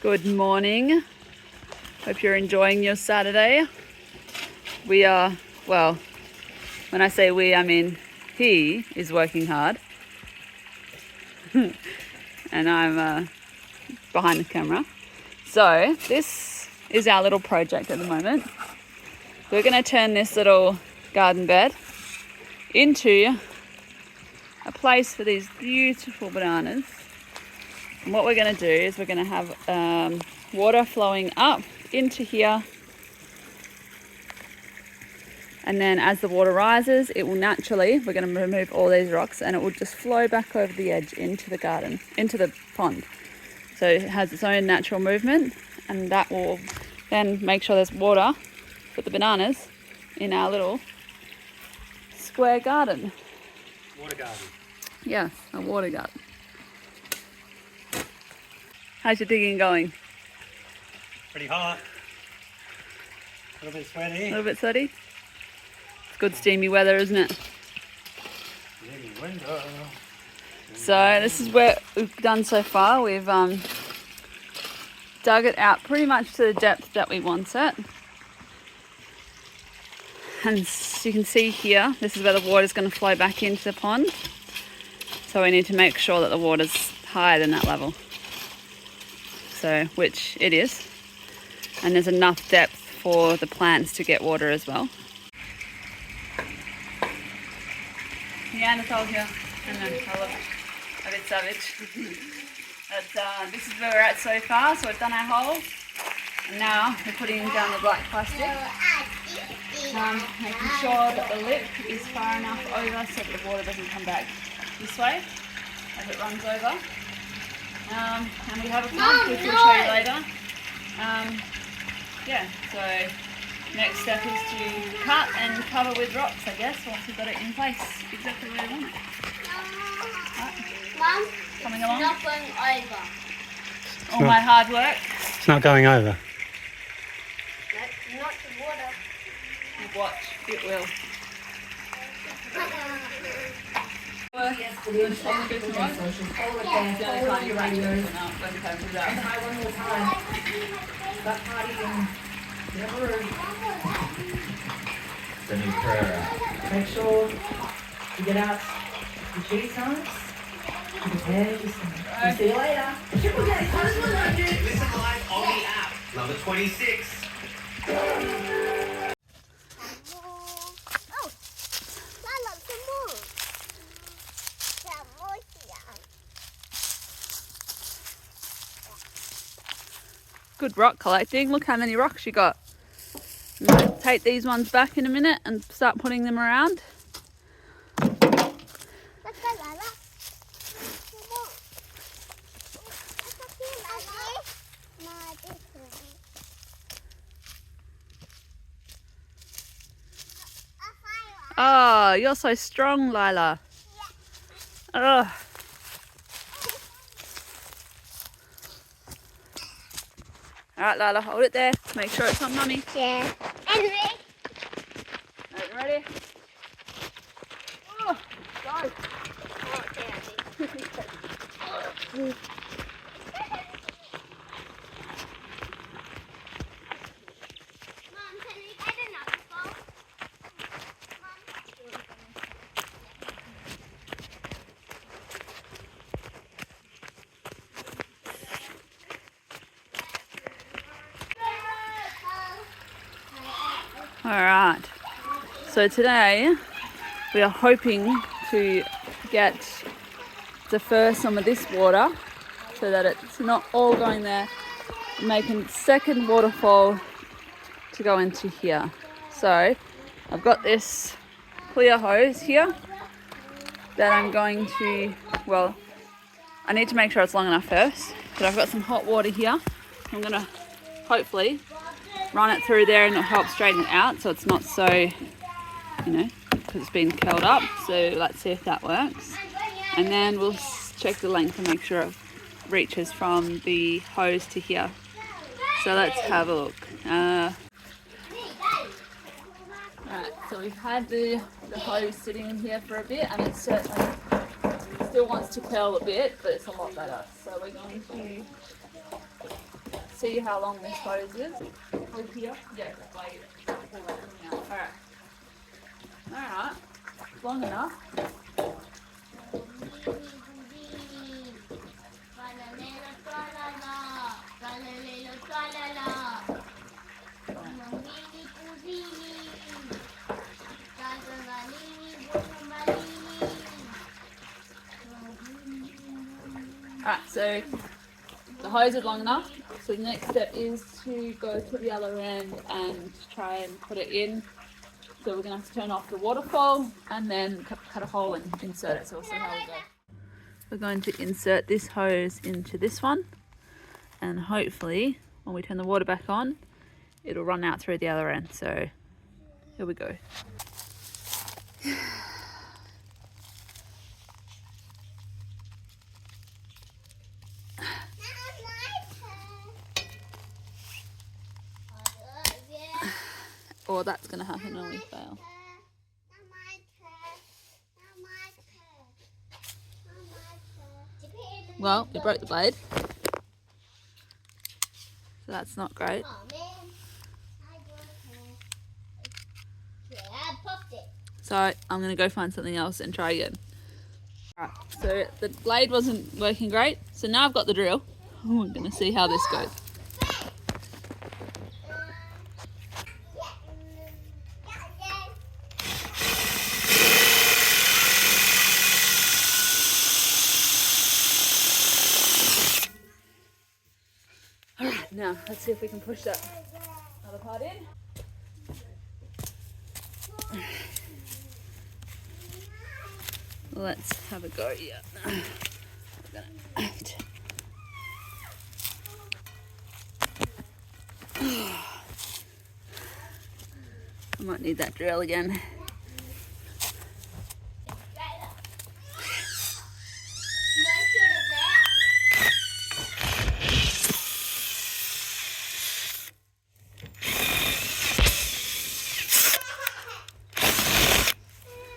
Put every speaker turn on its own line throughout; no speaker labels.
Good morning. Hope you're enjoying your Saturday. We are, well, when I say we, I mean he is working hard. And I'm behind the camera. So this is our little project at the moment. We're going to turn this little garden bed into a place for these beautiful bananas. And what we're going to do is we're going to have water flowing up into here, and then as the water rises, it will naturally, we're going to remove all these rocks and it will just flow back over the edge into the garden, into the pond. So it has its own natural movement, and that will then make sure there's water for the bananas in our little square garden.
Water garden.
Yes, a water garden. How's your digging going?
Pretty hot. A little bit sweaty.
A little bit sweaty? It's good steamy weather, isn't it?
Window.
So this is what we've done so far. We've dug it out pretty much to the depth that we want it. And you can see here, this is where the water is going to flow back into the pond. So we need to make sure that the water's higher than that level. So, which it is. And there's enough depth for the plants to get water as well. Neanderthals here. I know, I love it. A bit savage. But this is where we're at so far. So we've done our hole. And now we're putting down the black plastic. Making sure that the lip is far enough over so that the water doesn't come back this way as it runs over. And we have a pump, which we'll show you later. Yeah, so next step is to cut and cover with rocks, I guess, once we've got it in place exactly where we want it. Right.
Mum,
Coming along.
not going over.
All my hard work.
It's not going over.
No, not the water.
Watch, it will.
The new prayer.
Make sure you get out the cheese signs. Prepare your signs. We'll see you later.
Listen live on the app. Number 26.
Good rock collecting. Look how many rocks you got. I'm going to take these ones back in a minute and start putting them around. Oh, you're so strong, Lila. Ugh. Alright, Lila, hold it there. Make sure it's on Mummy.
Yeah. And me.
Alright, ready? Oh, go.
Mum, can we get another bowl?
Alright, so today we are hoping to get defer some of this water so that it's not all going there, making second waterfall to go into here. So I've got this clear hose here that I'm going to, well, I need to make sure it's long enough first, but I've got some hot water here. I'm going to hopefully run it through there and it'll help straighten it out so it's not so, you know, because it's been curled up. So let's see if that works. And then we'll check the length and make sure it reaches from the hose to here. So let's have a look. Right, so we've had the hose sitting in here for a bit and it certainly still wants to curl a bit, but it's a lot better. So we're going to see how long this hose is? Over here? Yeah, the blade. Pull that thing out. Alright. Alright. Long enough. Alright, so the hose is long enough. So the next step is to go to the other end and try and put it in. So we're going to have to turn off the waterfall and then cut a hole and insert it. So we'll see how we go. We're going to insert this hose into this one, and hopefully when we turn the water back on, it'll run out through the other end. So here we go. Or that's going to happen when we fail. Well, we broke the blade, so that's not great. So I'm going to go find something else and try again. Alright, so the blade wasn't working great, so now I've got the drill. We're going to see how this goes. Alright, now let's see if we can push that other part in. Let's have a go. Yeah. I might need that drill again.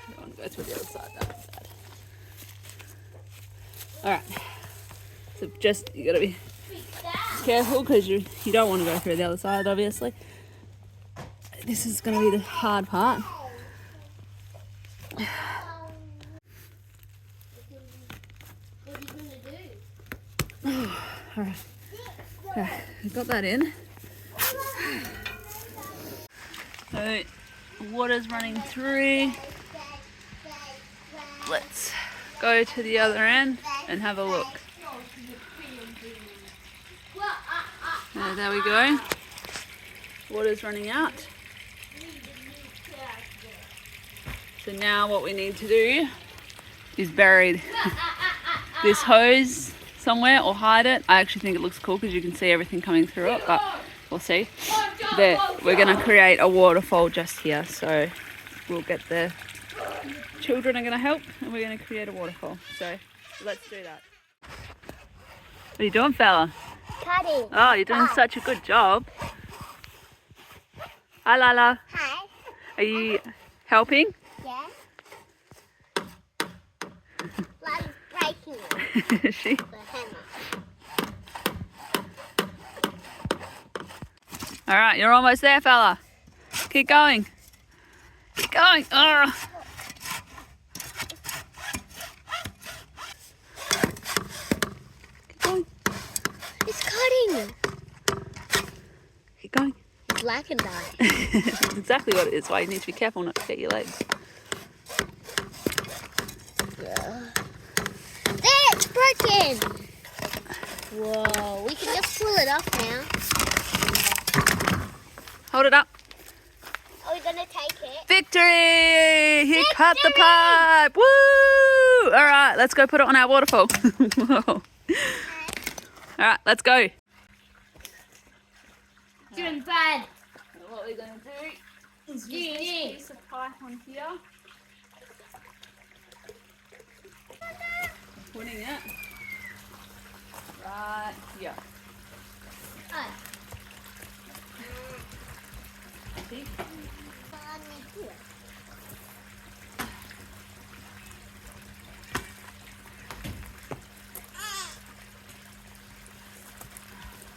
I want to go through the other side. That's bad. Alright, so just, you gotta be careful because you don't want to go through the other side, obviously. This is going to be the hard part.
What are you going to do?
Alright, okay, I got that in. So, water's running through. Let's go to the other end and have a look. There we go. Water's running out. So now what we need to do is bury this hose somewhere or hide it. I actually think it looks cool because you can see everything coming through it, but we'll see. There, we're going to create a waterfall just here. So we'll get the children are going to help and we're going to create a waterfall. So let's do that. What are you doing, fella?
Cutting.
Oh, you're doing such a good job. Hi, Lala.
Hi.
Are you helping?
Yeah. Lala's breaking it.
She?
The hammer.
All right, you're almost there, fella. Keep going. Keep going. Oh. Keep going.
It's cutting.
Keep going.
It's black and die.
That's exactly what it is. Why you need to be careful not to get your legs.
There, it's broken. Whoa, we can just pull it off now.
Hold it up.
Are we gonna take it?
Victory! He cut the pipe. Woo! All right, let's go put it on our waterfall. Whoa. All right, let's go.
Doing bad.
What we're going to do is use this piece of pipe on here. Putting it right here.
Oh.
I think.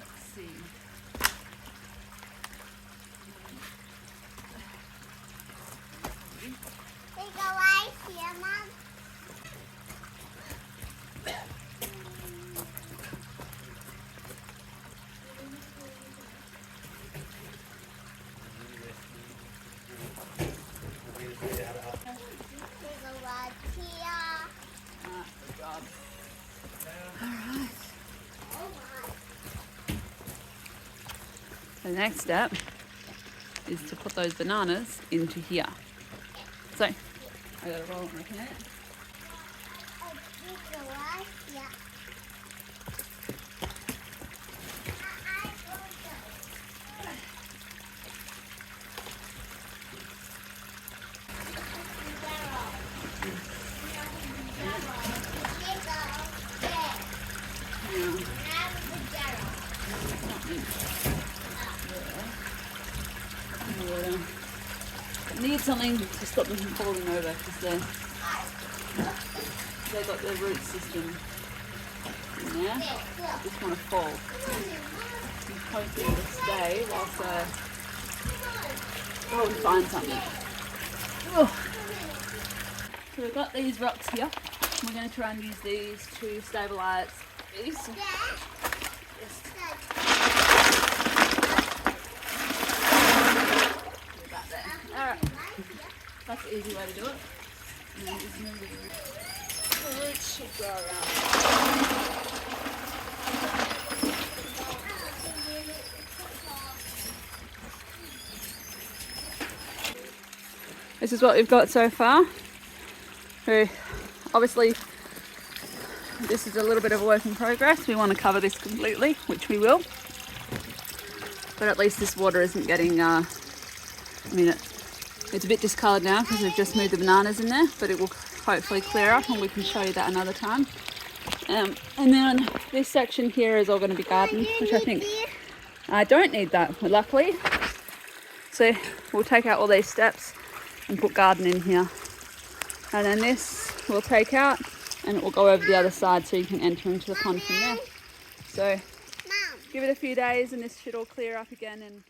Let's see. The next step is to put those bananas into here. So, I gotta roll it in my hand.
Yeah.
Need something to stop them from falling over because they've got their root system in there. Just want to fall. I'm hoping to stay whilst we find something. Oh. So we've got these rocks here. We're going to try and use these to stabilise these. Alright, that's the easy way to do it. And then just move it around. The roots should grow around. This is what we've got so far. So obviously this is a little bit of a work in progress. We want to cover this completely, which we will. But at least this water isn't getting, it's a bit discoloured now because we've just moved the bananas in there, but it will hopefully clear up and we can show you that another time. And then this section here is all going to be garden, which I think I don't need that, luckily. So we'll take out all these steps and put garden in here. And then this we'll take out and it will go over the other side so you can enter into the pond from there. So give it a few days and this should all clear up again and